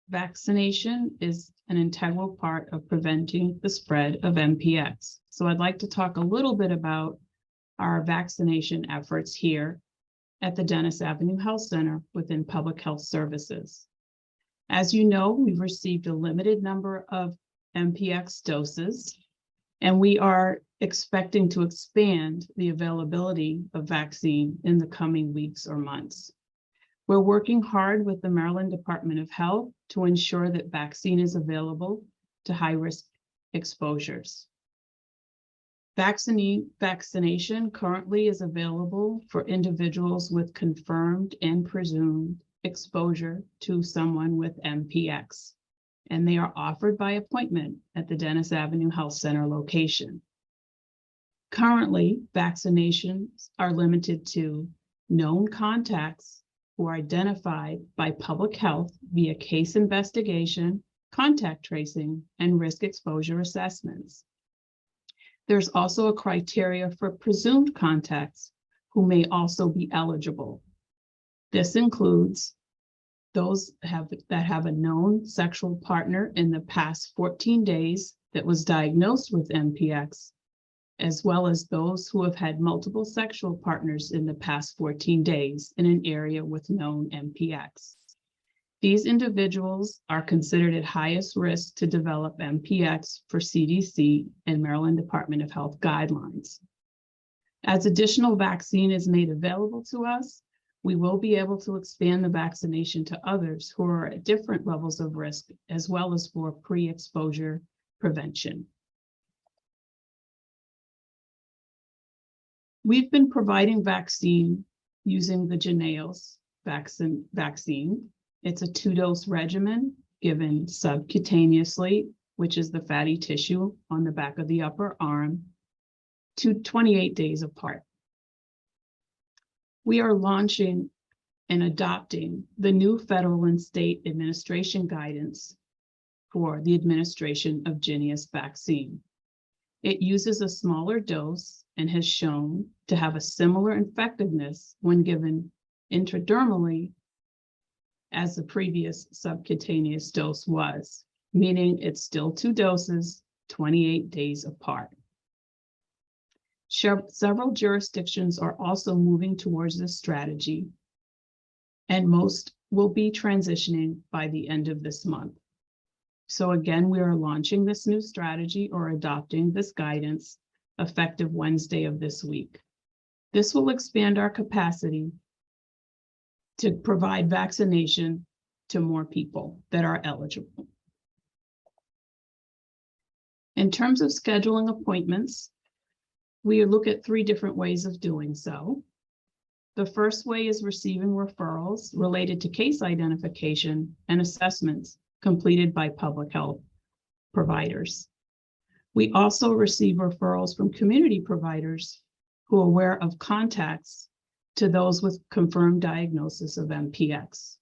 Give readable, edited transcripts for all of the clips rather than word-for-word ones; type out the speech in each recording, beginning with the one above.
Vaccination is an integral part of preventing the spread of MPX. So I'd like to talk a little bit about our vaccination efforts here at the Dennis Avenue Health Center within Public Health Services. As you know, we've received a limited number of MPX doses, and we are expecting to expand the availability of vaccine in the coming weeks or months. We're working hard with the Maryland Department of Health to ensure that vaccine is available to high-risk exposures. Vaccination currently is available for individuals with confirmed and presumed exposure to someone with MPX, and they are offered by appointment at the Dennis Avenue Health Center location. Currently, vaccinations are limited to known contacts who are identified by public health via case investigation, contact tracing, and risk exposure assessments. There's also a criteria for presumed contacts who may also be eligible. This includes those that have a known sexual partner in the past 14 days that was diagnosed with MPX, as well as those who have had multiple sexual partners in the past 14 days in an area with known MPX. These individuals are considered at highest risk to develop MPX for CDC and Maryland Department of Health guidelines. As additional vaccine is made available to us, we will be able to expand the vaccination to others who are at different levels of risk, as well as for pre-exposure prevention. We've been providing vaccine using the Jynneos vaccine. It's a 2-dose regimen given subcutaneously, which is the fatty tissue on the back of the upper arm, to 28 days apart. We are launching and adopting the new federal and state administration guidance for the administration of Jynneos vaccine. It uses a smaller dose and has shown to have a similar effectiveness when given intradermally as the previous subcutaneous dose was, meaning it's still 2 doses, 28 days apart. Several jurisdictions are also moving towards this strategy, and most will be transitioning by the end of this month. So again, we are launching this new strategy or adopting this guidance effective Wednesday of this week. This will expand our capacity to provide vaccination to more people that are eligible. In terms of scheduling appointments, we look at 3 different ways of doing so. The first way is receiving referrals related to case identification and assessments completed by public health providers. We also receive referrals from community providers who are aware of contacts to those with confirmed diagnosis of MPX.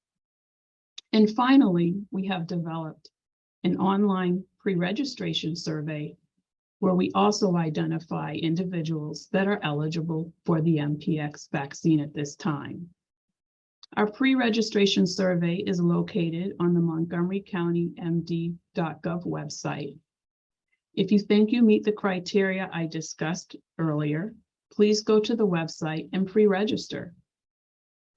And finally, we have developed an online pre-registration survey where we also identify individuals that are eligible for the MPX vaccine at this time. Our pre-registration survey is located on the Montgomery County MD.gov website. If you think you meet the criteria I discussed earlier, please go to the website and pre-register.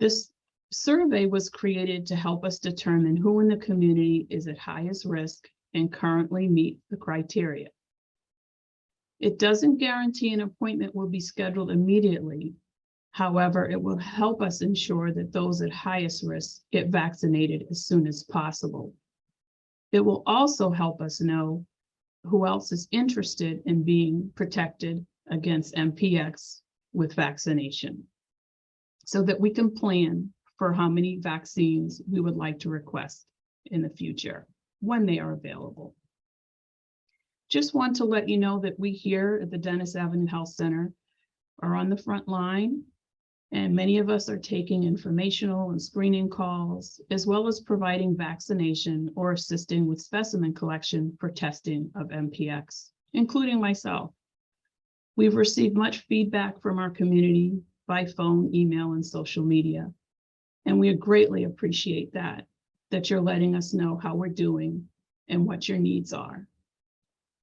This survey was created to help us determine who in the community is at highest risk and currently meet the criteria. It doesn't guarantee an appointment will be scheduled immediately. However, it will help us ensure that those at highest risk get vaccinated as soon as possible. It will also help us know who else is interested in being protected against MPX with vaccination, so that we can plan for how many vaccines we would like to request in the future when they are available. Just want to let you know that we here at the Dennis Avenue Health Center are on the front line, and many of us are taking informational and screening calls, as well as providing vaccination or assisting with specimen collection for testing of MPX, including myself. We've received much feedback from our community by phone, email, and social media, and we greatly appreciate that. that you're letting us know how we're doing and what your needs are.